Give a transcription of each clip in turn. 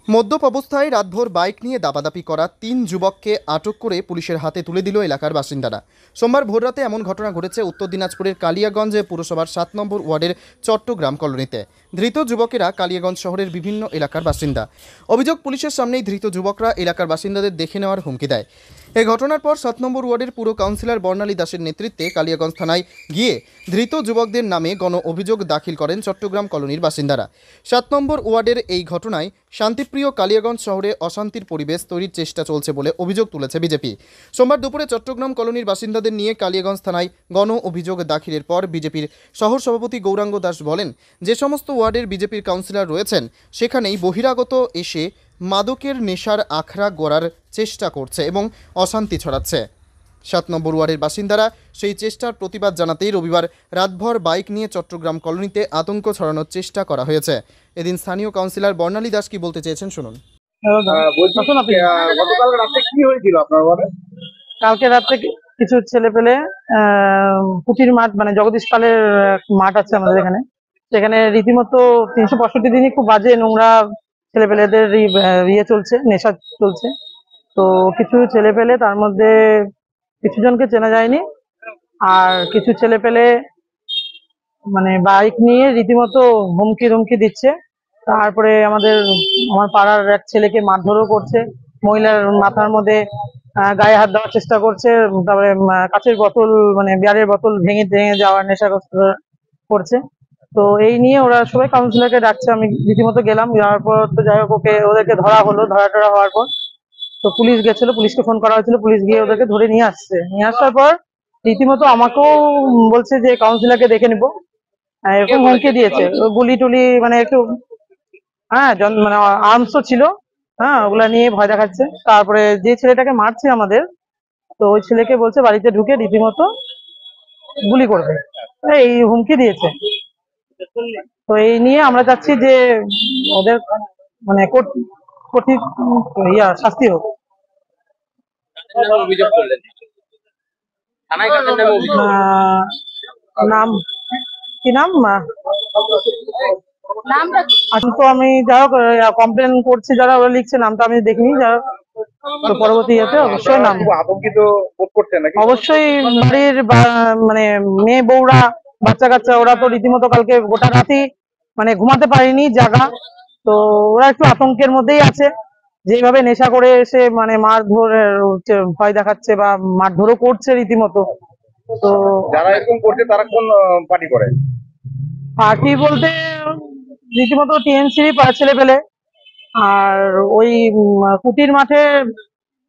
মদ্যপ অবস্থায় রাতভর বাইক নিয়ে দাপাদাপি করা ৩ যুবককে আটক করে পুলিশের হাতে তুলে দিল এলাকার বাসিন্দারা। সোমবার ভোররাতে এমন ঘটনা ঘটেছে উত্তর দিনাজপুরের কালিয়াগঞ্জ পুরসভার ৭ নম্বর ওয়ার্ডের চট্টগ্রাম কলোনিতে। ধৃত যুবকেরা কালিয়াগঞ্জ শহরের বিভিন্ন এলাকার বাসিন্দা। অভিযোগ, পুলিশের সামনেই ধৃত যুবকরা এলাকার বাসিন্দাদের দেখে নেওয়ার হুমকি দেয়। এই ঘটনার পর ৭ নম্বর ওয়ার্ডের পুর কাউন্সিলর বর্ণালী দাসের নেতৃত্বে কালিয়াগঞ্জ থানায় গিয়ে ধৃত যুবকদের নামে গণ অভিযোগ দাখিল করেন চট্টগ্রাম কলোনির বাসিন্দারা। ৭ নম্বর ওয়ার্ডের এই ঘটনায় শান্তিপ্রিয় কালিয়াগঞ্জ শহরে অশান্তির পরিবেশ তৈরির চেষ্টা চলছে বলে অভিযোগ তুলেছে বিজেপি। সোমবার দুপুরে চট্টগ্রাম কলোনির বাসিন্দাদের নিয়ে কালিয়াগঞ্জ থানায় গণ অভিযোগ দাখিলের পর বিজেপির শহর সভাপতি গৌরাঙ্গ দাস বলেন, যে সমস্ত ওয়ার্ডের বিজেপির কাউন্সিলর রয়েছেন সেখানেই বহিরাগত এসে মাদকের নেশার আখড়া গড়ার চেষ্টা করছে এবং অশান্তি ছড়াচ্ছে। ৭ নম্বর ওয়ার্ডের বাসিন্দারা সেই চেষ্টার প্রতিবাদ জানাতেই রবিবার রাতভর বাইক নিয়ে চট্টগ্রাম কলোনিতে আতঙ্ক ছড়ানোর চেষ্টা করা হয়েছে। এদিন স্থানীয় কাউন্সিলর বর্ণালী দাস কি বলতে চেয়েছেন শুনুন। গতকাল রাতে কি হয়েছিল আপনার ওয়ার্ডে? কালকে রাতে কিছু ছেলে পেলে কুটির মাঠ, মানে জগদীশ পালের মাঠ আছে আমাদের এখানে, সেখানে রীতিমতো 365 দিনই খুব বাজে নোংরা ছেলে পেলেদের ইয়ে চলছে, নেশা চলছে। তো কিছু ছেলে পেলে, তার মধ্যে কিছু জনকে চেনা যায়নি, আর কিছু ছেলে পেলে মানে বাইক নিয়ে রীতিমতো হুমকি দিচ্ছে। তারপরে আমার পাড়ার এক ছেলেকে মারধরও করছে, মহিলার মাথার মধ্যে গায়ে হাত দেওয়ার চেষ্টা করছে, তারপরে কাঁচের বোতল, মানে বিয়ারের বোতল ভেঙে যাওয়ার নেশা করছে। তো এই নিয়ে ওরা সবাই কাউন্সিলরকে ডাকছে, আমি রীতিমতো গেলাম। যাওয়ার পর তো যাই হোক ওদেরকে ধরা হলো। ধরা হওয়ার পর তো পুলিশ গেছিল, পুলিশকে ফোন করা হয়েছিল, পুলিশ গিয়ে ওদেরকে ধরে নিয়ে আসছে। নিয়ে আসার পর রীতিমতো আমাকেও বলছে যে কাউন্সিলরকে দেখে নিবো, এরকম হুমকি দিয়েছে। গুলি টুলি মানে একটু মানে আর্মসও ছিল, ওগুলা নিয়ে ভয় দেখাচ্ছে। তারপরে যে ছেলেটাকে মারছে আমাদের, তো ওই ছেলেকে বলছে বাড়িতে ঢুকে রীতিমতো গুলি করবে, এই হুমকি দিয়েছে। তো এই নিয়ে আমরা চাচ্ছি যে ওদের মানে কঠিন শাস্তি হোক। নাম কি নাম তো আমি যাই হোক কমপ্লেন করছি, যারা ওরা লিখছে, নামটা আমি দেখিনি। যারা পরবর্তী ইয়েতে অবশ্যই নাম আতঙ্কিত বোধ করছেন নাকি? অবশ্যই বাড়ির মানে মেয়ে বউরা, বাচ্চা কাচ্চা, ওরা তো রীতিমতো কালকে গোটা রাতি মানে ঘুমাতে পারেনি জাগা। তো ওরা একটু আতঙ্কের মধ্যেই আছে। যেভাবে নেশা করে এসে মানে মারধর ভয় দেখাচ্ছে বা মারধরও করছে রীতিমতো। তো যারা এরকম করছে তারা কোন পার্টি করে? পার্টি বলতে রীতিমতো টিএমসি ছেলে পেলে, আর ওই কুটির মাঠে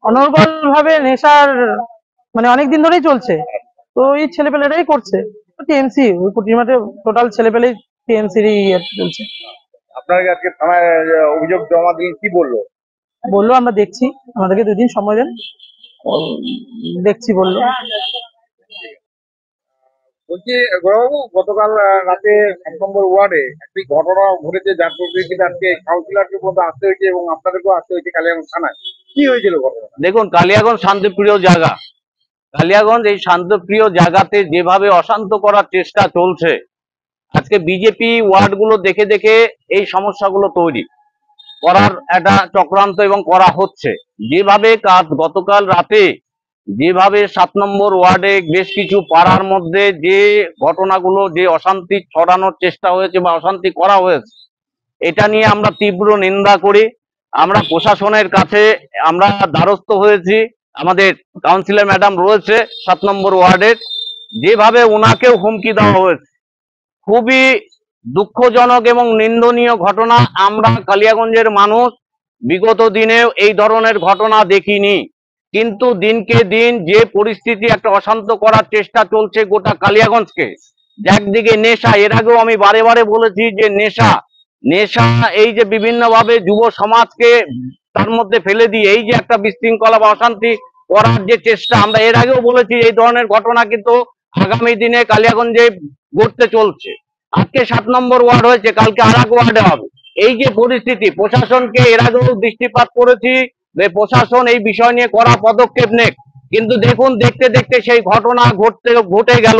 অনর্গল ভাবে নেশার মানে অনেকদিন ধরেই চলছে। তো এই ছেলে পেলেরাই করছে টিএমসি, ওই কুটির মাঠে টোটাল ছেলে পেলেই টিএমসিরই চলছে। আপনার আজকে থানায় অভিযোগ জমা দিয়ে কি বললো? আমরা দেখছি, আমাদেরকে 2 দিন সময় দেন, দেখছি বললো। বলছি গৌরবাবু, গতকাল রাতে 7 নম্বর ওয়ার্ডে একটি ঘটনা ঘটেছে, যার পরিপ্রেক্ষিতে আজকে কাউন্সিলরকে পর্যন্ত আসতে হয়েছে এবং আপনাদেরকেও আসতে হয়েছে কালিয়াগঞ্জ থানায়। কি হয়েছিল ঘটনা? দেখুন, কালিয়াগঞ্জ শান্তিপ্রিয় জায়গা। কালিয়াগঞ্জ এই শান্তপ্রিয় জায়গাতে যেভাবে অশান্ত করার চেষ্টা চলছে, আজকে বিজেপি ওয়ার্ডগুলো দেখে দেখে এই সমস্যাগুলো তৈরি করার একটা চক্রান্ত এবং করা হচ্ছে। যেভাবে গতকাল রাতে যেভাবে 7 নম্বর ওয়ার্ডে বেশ কিছু পাড়ার মধ্যে যে ঘটনাগুলো, যে অশান্তি ছড়ানোর চেষ্টা হয়েছে বা অশান্তি করা হয়েছে, এটা নিয়ে আমরা তীব্র নিন্দা করি। আমরা প্রশাসনের কাছে আমরা দ্বারস্থ হয়েছি। আমাদের কাউন্সিলর ম্যাডাম রয়েছে 7 নম্বর ওয়ার্ডের, যেভাবে ওনাকেও হুমকি দেওয়া হয়েছে, খুবই দুঃখজনক এবং নিন্দনীয় ঘটনা। আমরা কালিয়াগঞ্জের মানুষ বিগত দিনেও এই ধরনের ঘটনা দেখিনি, কিন্তু দিনকে দিন যে পরিস্থিতি, একটা অশান্ত করার চেষ্টা চলছে গোটা কালিয়াগঞ্জকে। একদিকে নেশা, এর আগেও আমি বারে বারে বলেছি যে নেশা এই যে বিভিন্ন ভাবে যুব সমাজকে তার মধ্যে ফেলে দিয়ে এই যে একটা বিশৃঙ্খলা বা অশান্তি করার যে চেষ্টা, আমরা এর আগেও বলেছি এই ধরনের ঘটনা কিন্তু আগামী দিনে কালিয়াগঞ্জে ঘটতে চলছে। আজকে 7 নম্বর ওয়ার্ড হয়েছে, কালকে আর এক ওয়ার্ডে হবে। এই যে পরিস্থিতি, প্রশাসনকে এর আগেও দৃষ্টিপাত করেছি যে প্রশাসন এই বিষয় নিয়ে কড়া পদক্ষেপ নেক, কিন্তু দেখুন দেখতে দেখতে সেই ঘটনা ঘটে গেল।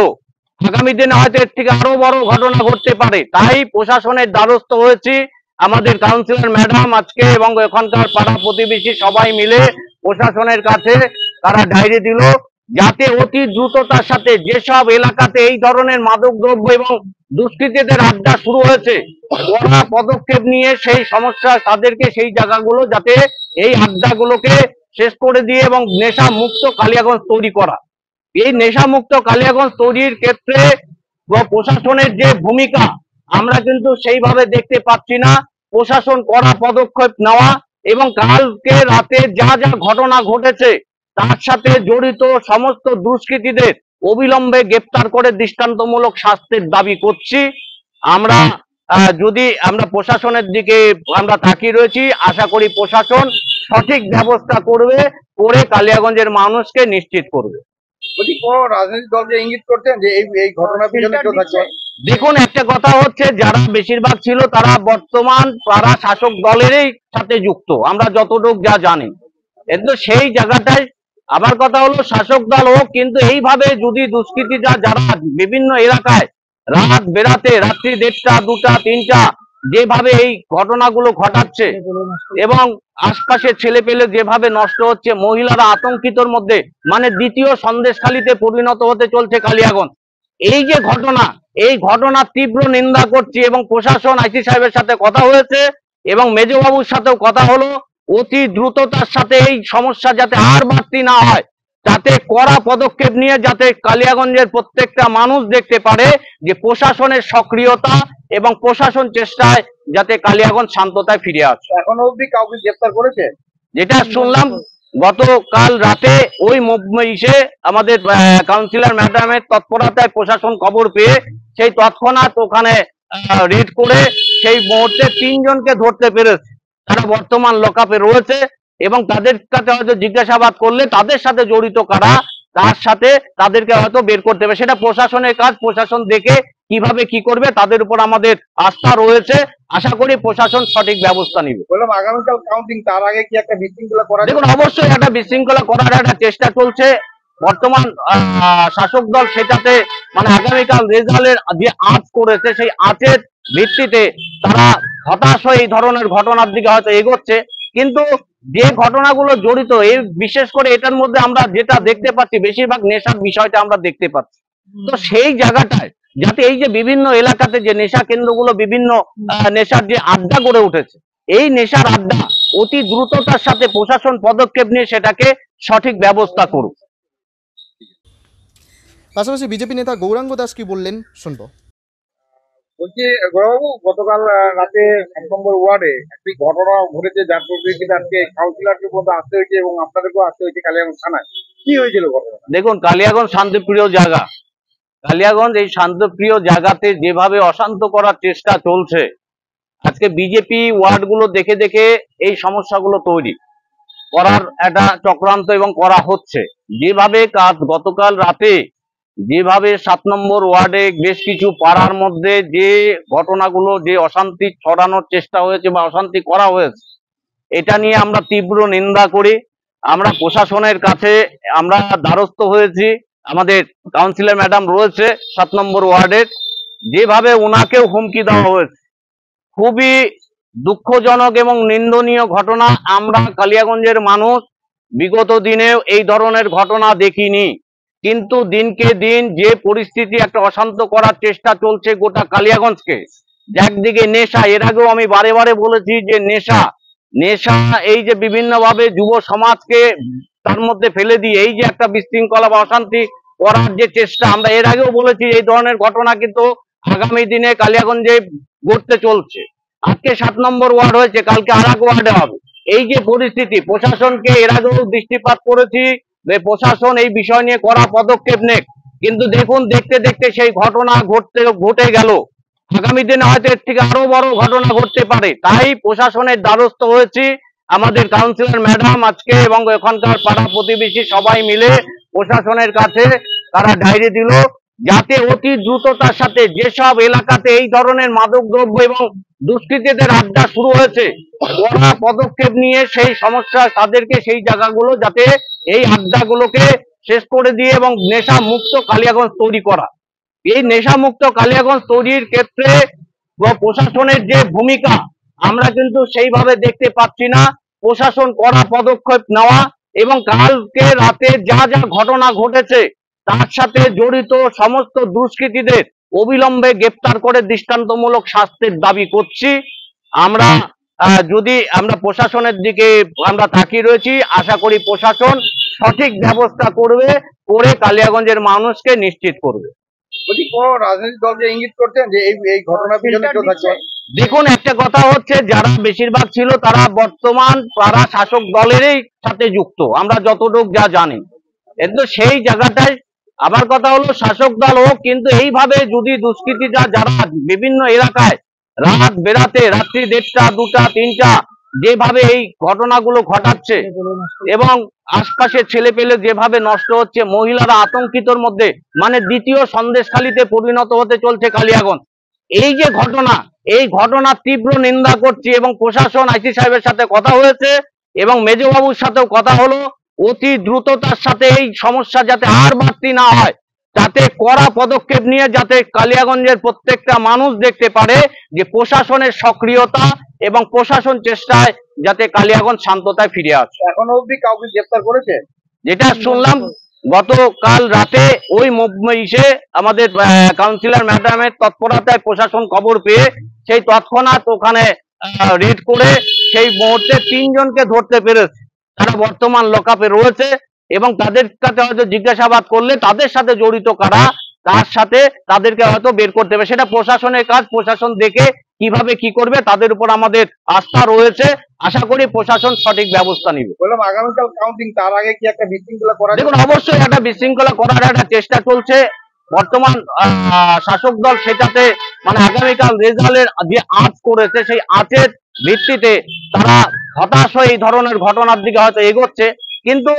আগামী দিনে হয়তো এর থেকে আরো বড় ঘটনা ঘটতে পারে। তাই প্রশাসনের দ্বারস্থ হয়েছি আমাদের কাউন্সিলর ম্যাডাম আজকে এবং এখানকার পাড়া প্রতিবেশী সবাই মিলে প্রশাসনের কাছে তারা ডায়েরি দিল, যাতে অতি দ্রুততার সাথে যেসব এলাকাতে এই ধরনের মাদক দ্রব্য এবং দুষ্কৃতীদের আড্ডা শুরু হয়েছে, কড়া পদক্ষেপ নিয়ে সেই সমস্যা তাদেরকে সেই জায়গাগুলো যাতে এই আড্ডাগুলোকে শেষ করে দিয়ে এবং নেশা মুক্ত কালিয়াগঞ্জ তৈরি করা। এই নেশা মুক্ত কালিয়াগঞ্জ তৈরির ক্ষেত্রে প্রশাসনের যে ভূমিকা আমরা কিন্তু সেইভাবে দেখতে পাচ্ছি না। প্রশাসন কড়া পদক্ষেপ নেওয়া এবং কালকে রাতে যা যা ঘটনা ঘটেছে তার সাথে জড়িত সমস্ত দুষ্কৃতীদের অবিলম্বে গ্রেপ্তার করে দৃষ্টান্তমূলক শাস্তির দাবি করছি। আমরা যদি আমরা প্রশাসনের দিকে আমরা তাকিয়ে রয়েছি, আশা করি প্রশাসন সঠিক ব্যবস্থা করবে, করে কালিয়াগঞ্জের মানুষকে নিশ্চিত করবে। বলছি, কোন রাজনৈতিক দলকে ইঙ্গিত করছেন যে এই ঘটনার পিছনে কেউ থাকছে? দেখুন, একটা কথা হচ্ছে, যারা বেশিরভাগ ছিল তারা বর্তমান তারা শাসক দলেরই সাথে যুক্ত, আমরা যতটুকু যা জানি। কিন্তু সেই জায়গাটায় আমার কথা হলো শাসক দল হোক, কিন্তু এইভাবে যদি দুষ্কৃতীরা যারা বিভিন্ন এলাকায় রাত বেরাতে রাত্রি 1:30, 2টা, 3টা যেভাবে এই ঘটনাগুলো ঘটাচ্ছে এবং আশপাশের ছেলে পেলে যেভাবে নষ্ট হচ্ছে, মহিলারা আতঙ্কিতর মধ্যে, মানে দ্বিতীয় সন্দেশখালীতে পরিণত হতে চলছে কালিয়াগঞ্জ। এই যে ঘটনা, এই ঘটনা তীব্র নিন্দা করছি এবং প্রশাসন আইসি সাহেবের সাথে কথা হয়েছে এবং মেজবাবুর সাথেও কথা হলো, অতি দ্রুততার সাথে এই সমস্যা যাতে আর বাড়তি না হয়, যাতে কড়া পদক্ষেপ নিয়ে যাতে কালিয়াগঞ্জের প্রত্যেকটা মানুষ দেখতে পারে যে প্রশাসনের সক্রিয়তা এবং প্রশাসন চেষ্টায় যাতে কালিয়াগঞ্জ শান্ততায় ফিরে আসে। এখনো অবধি কাউকে গ্রেফতার করেছে? যেটা শুনলাম গতকাল রাতে ওই আমাদের কাউন্সিলর ম্যাডামের তৎপরতায় প্রশাসন খবর পেয়ে সেই তৎক্ষণাৎ ওখানে রেড করে সেই মুহূর্তে 3 জনকে ধরতে পেরেছে। তারা বর্তমান লকআপে রয়েছে এবং তাদের কাছে হয়তো জিজ্ঞাসাবাদ করলে তাদের সাথে জড়িত কারা, তার সাথে তাদেরকে হয়তো বের করতে হবে। সেটা প্রশাসনের কাজ, প্রশাসন দেখে কিভাবে কি করবে তাদের উপর আমাদের আস্থা রয়েছে। আশা করি প্রশাসন সঠিক ব্যবস্থা নিবে। বললাম, আগামীকাল কাউন্টিং, তার আগে কি একটা বিশৃঙ্খলা করা যাবে? দেখুন, অবশ্যই একটা বিশৃঙ্খলা করার একটা চেষ্টা চলছে বর্তমান শাসক দল, সেটাতে মানে আগামীকাল রেজাল্টের যে আঁচ করেছে সেই আঁচের ভিত্তিতে তারা হতাশ হয়ে এই ধরনের ঘটনার দিকে হয়তো এগোচ্ছে। কিন্তু যে ঘটনাগুলো জড়িত, এই বিশেষ করে এটার মধ্যে আমরা যেটা দেখতে পাচ্ছি, বেশিরভাগ নেশার বিষয়টা আমরা দেখতে পাচ্ছি। তো সেই জায়গাটায় যাতে এই যে বিভিন্ন এলাকাতে যে নেশা কেন্দ্রগুলো, বিভিন্ন নেশার যে আড্ডা গড়ে উঠেছে, এই নেশার আড্ডা অতি দ্রুততার সাথে প্রশাসন পদক্ষেপ নিয়ে সেটাকে সঠিক ব্যবস্থা করুক। পাশাপাশি বিজেপি নেতা গৌরাঙ্গ দাস কি বললেন শুনবো। বলছি, গৌরবাবু, গতকাল রাতে 1 নম্বর ওয়ার্ডে একটি ঘটনা ঘটেছে, যার পরিপ্রেক্ষিতে আজকে কাউন্সিলরকে পর্যন্ত আসতে হয়েছে এবং আপনাদেরকেও আসতে হয়েছে কালিয়াগঞ্জ থানায়। কি হয়েছিল ঘটনা? দেখুন, কালিয়াগঞ্জ শান্তিপ্রিয় জায়গা। কালিয়াগঞ্জ এই শান্তপ্রিয় জায়গাতে যেভাবে অশান্ত করার চেষ্টা চলছে, আজকে বিজেপি ওয়ার্ডগুলো দেখে দেখে এই সমস্যাগুলো তৈরি করার একটা চক্রান্ত এবং করা হচ্ছে। যেভাবে গতকাল রাতে যেভাবে 7 নম্বর ওয়ার্ডে বেশ কিছু পাড়ার মধ্যে যে ঘটনাগুলো, যে অশান্তি ছড়ানোর চেষ্টা হয়েছে বা অশান্তি করা হয়েছে, এটা নিয়ে আমরা তীব্র নিন্দা করি। আমরা প্রশাসনের কাছে আমরা দ্বারস্থ হয়েছি। আমাদের কাউন্সিলর ম্যাডাম রয়েছে 7 নম্বর ওয়ার্ডের, যেভাবে ওনাকেও হুমকি দেওয়া হয়েছে, খুবই দুঃখজনক এবং নিন্দনীয় ঘটনা। আমরা কালিয়াগঞ্জের মানুষ বিগত দিনেও এই ধরনের ঘটনা দেখিনি, কিন্তু দিনকে দিন যে পরিস্থিতি, একটা অশান্ত করার চেষ্টা চলছে গোটা কালিয়াগঞ্জকে। একদিকে নেশা, এর আগেও আমি বারে বারে বলেছি যে নেশা এই যে বিভিন্নভাবে যুব সমাজকে তার মধ্যে ফেলে দিয়ে এই যে একটা বিশৃঙ্খলা বা অশান্তি করার যে চেষ্টা, আমরা এর আগেও বলেছি এই ধরনের ঘটনা কিন্তু আগামী দিনে কালিয়াগঞ্জে ঘটতে চলছে। আজকে 7 নম্বর ওয়ার্ড হয়েছে, কালকে আর এক ওয়ার্ডে হবে। এই যে পরিস্থিতি, প্রশাসনকে এর আগেও দৃষ্টিপাত করেছি যে প্রশাসন এই বিষয় নিয়ে কড়া পদক্ষেপ নেক, কিন্তু দেখুন দেখতে দেখতে সেই ঘটনা ঘটে গেল। আগামী দিনে হয়তো এর থেকে আরো বড় ঘটনা ঘটতে পারে। তাই প্রশাসনের দ্বারস্থ হয়েছি। আমাদের কাউন্সিলর ম্যাডাম আজকে এবং এখানকার পাড়া প্রতিবেশী সবাই মিলে প্রশাসনের কাছে তারা ডায়েরি দিল, যাতে অতি দ্রুততার সাথে যেসব এলাকাতে এই ধরনের মাদক দ্রব্য এবং দুষ্কৃতীদের আড্ডা শুরু হয়েছে, কড়া পদক্ষেপ নিয়ে সেই সমস্যা তাদেরকে সেই জায়গাগুলো যাতে এই আড্ডাগুলোকে শেষ করে দিয়ে এবং নেশা মুক্ত কালিয়াগঞ্জ তৈরি করা। এই নেশা মুক্ত কালিয়াগঞ্জ তৈরির ক্ষেত্রে প্রশাসনের যে ভূমিকা আমরা কিন্তু সেইভাবে দেখতে পাচ্ছি না। প্রশাসন কড়া পদক্ষেপ নেওয়া এবং কালকে রাতে যা যা ঘটনা ঘটেছে তার সাথে জড়িত সমস্ত দুষ্কৃতীদের অবিলম্বে গ্রেপ্তার করে দৃষ্টান্তমূলক শাস্তির দাবি করছি। আমরা যদি আমরা প্রশাসনের দিকে আমরা তাকিয়ে রয়েছি, আশা করি প্রশাসন সঠিক ব্যবস্থা করবে, করে কালিয়াগঞ্জের মানুষকে নিশ্চিত করবে। বলছি কোন রাজনৈতিক দলকে ইঙ্গিত করছেন যে এই ঘটনার পিছনে কেউ থাকছে? দেখুন, একটা কথা হচ্ছে, যারা বেশিরভাগ ছিল তারা বর্তমান তারা শাসক দলেরই সাথে যুক্ত, আমরা যতটুকু যা জানি। কিন্তু সেই জায়গাটায় আমার কথা হলো শাসক দল হোক, কিন্তু এইভাবে যদি দুষ্কৃতীরা যারা বিভিন্ন এলাকায় রাত বেরাতে রাত্রি 1:30, 2টা, 3টা যেভাবে এই ঘটনাগুলো ঘটাচ্ছে এবং আশপাশের ছেলে পেলে যেভাবে নষ্ট হচ্ছে, মহিলারা আতঙ্কিতর মধ্যে, মানে দ্বিতীয় সন্দেশখালীতে পরিণত হতে চলছে কালিয়াগঞ্জ। এই যে ঘটনা, এই ঘটনা তীব্র নিন্দা করছি এবং প্রশাসন আইসি সাহেবের সাথে কথা হয়েছে এবং মেজবাবুর সাথেও কথা হলো, অতি দ্রুততার সাথে এই সমস্যা যাতে আর বাড়তি না হয়, যাতে কড়া পদক্ষেপ নিয়ে যাতে কালিয়াগঞ্জের প্রত্যেকটা মানুষ দেখতে পারে যে প্রশাসনের সক্রিয়তা এবং প্রশাসন চেষ্টায় যাতে কালিয়াগঞ্জ শান্ততায় ফিরে আসে। এখনো অবধি কাউকে গ্রেফতার করেছে? যেটা শুনলাম গতকাল রাতে ওই আমাদের কাউন্সিলর ম্যাডামের তৎপরতায় প্রশাসন খবর পেয়ে সেই তৎক্ষণাৎ ওখানে রেড করে সেই মুহূর্তে 3 জনকে ধরতে পেরেছে। তারা বর্তমান লকআপে রয়েছে এবং তাদের কাছে হয়তো জিজ্ঞাসাবাদ করলে তাদের সাথে জড়িত কারা, তার সাথে তাদেরকে হয়তো বের করতে হবে। সেটা প্রশাসনের কাজ, প্রশাসন দেখে কিভাবে কি করবে তাদের উপর আমাদের আস্থা রয়েছে। আশা করি প্রশাসন সঠিক ব্যবস্থা নিবে। বললাম আগামীকাল কাউন্টিং, তার আগে কি একটা বিশৃঙ্খলা করা? দেখুন, অবশ্যই একটা বিশৃঙ্খলা করার একটা চেষ্টা চলছে বর্তমান শাসক দল, সেটাতে মানে আগামীকাল রেজাল্টের যে আঁচ করেছে সেই আঁচের ভিত্তিতে তারা হতাশ হয়ে এই ধরনের ঘটনার দিকে হয়তো এগোচ্ছে। কিন্তু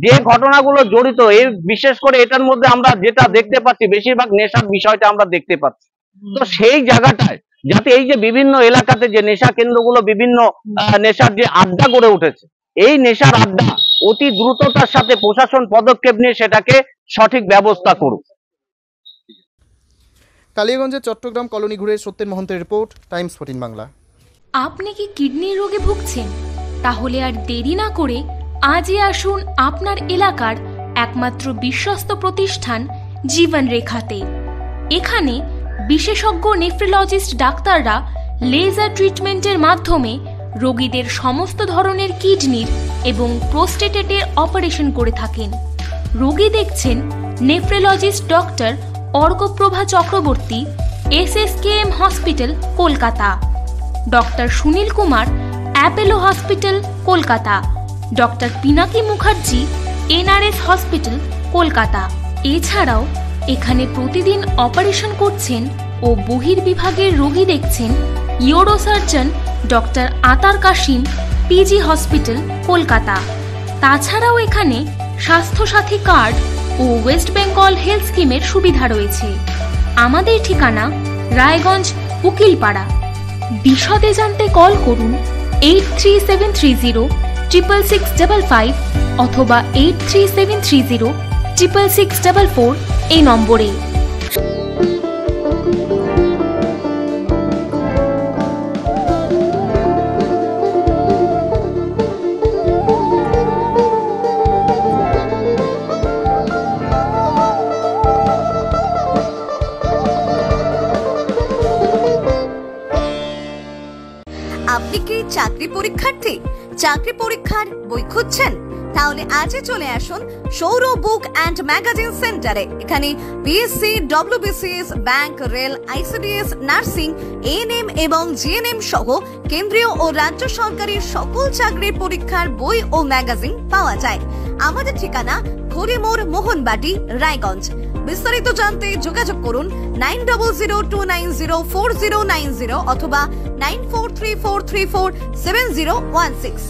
যে ঘটনাগুলো জড়িত, এই বিশেষ করে এটার মধ্যে আমরা যেটা দেখতে পাচ্ছি বেশিরভাগ নেশার বিষয়টা আমরা দেখতে পাচ্ছি। তো সেই জায়গাটায় যাতে এই যে বিভিন্ন এলাকাতে যে নেশা কেন্দ্রগুলো, বিভিন্ন নেশার যে আড্ডা গড়ে উঠেছে, এই নেশার আড্ডা অতি দ্রুততার সাথে প্রশাসন পদক্ষেপ নিয়ে সেটাকে সঠিক ব্যবস্থা করুক। কালিয়াগঞ্জের চট্টগ্রাম কলোনি ঘুরে সত্যেন মহন্তের রিপোর্ট, টাইমস 14 বাংলা। আপনি কি কিডনির রোগে ভুগছেন? তাহলে আর দেরি না করে আজই আসুন আপনার এলাকার একমাত্র বিশ্বস্ত প্রতিষ্ঠান জীবন রেখাতে। এখানে বিশেষজ্ঞ নেফ্রোলজিস্ট ডাক্তাররা লেজার ট্রিটমেন্টের মাধ্যমে রোগীদের সমস্ত ধরনের কিডনির এবং প্রোস্টেটের অপারেশন করে থাকেন। রোগী দেখছেন nephrologist doctor Arkaprabha Chakraborty, SSKM hospital, Kolkata. Doctor Sunil Kumar, Apollo hospital, Kolkata. Doctor Pinaki Mukherjee, NRS hospital, Kolkata. এছাড়াও এখানে প্রতিদিন অপারেশন করছেন ও বহির্বিভাগের রোগী দেখছেন ইউরোসার্জন ডক্টর আতার কাশিম, PG হসপিটাল, কলকাতা। তাছাড়াও এখানে স্বাস্থ্যসাথী কার্ড ও ওয়েস্ট বেঙ্গল হেলথ স্কিমের সুবিধা রয়েছে। আমাদের ঠিকানা রায়গঞ্জ, উকিলপাড়া। বিশদে জানতে কল করুন 8373066655 অথবা 8373066644 এই নম্বরে। আপনি কি চাকরি পরীক্ষার্থী? চাকরি পরীক্ষার বই খুঁজছেন? তাহলে আজই চলে আসুন সৌরভ বুক অ্যান্ড ম্যাগাজিন সেন্টারে। এখানে PSC, WBCS, bank, rail, ICDS, nursing, ANM এবং GNM সহ কেন্দ্রীয় ও রাজ্য সরকারের সকল চাকরির পরীক্ষার বই ও ম্যাগাজিন পাওয়া যায়। আমাদের ঠিকানা হরিমোড়, মোহনবাটি, রায়গঞ্জ। বিস্তারিত জানতে যোগাযোগ করুন 9002904090 অথবা 9434347016।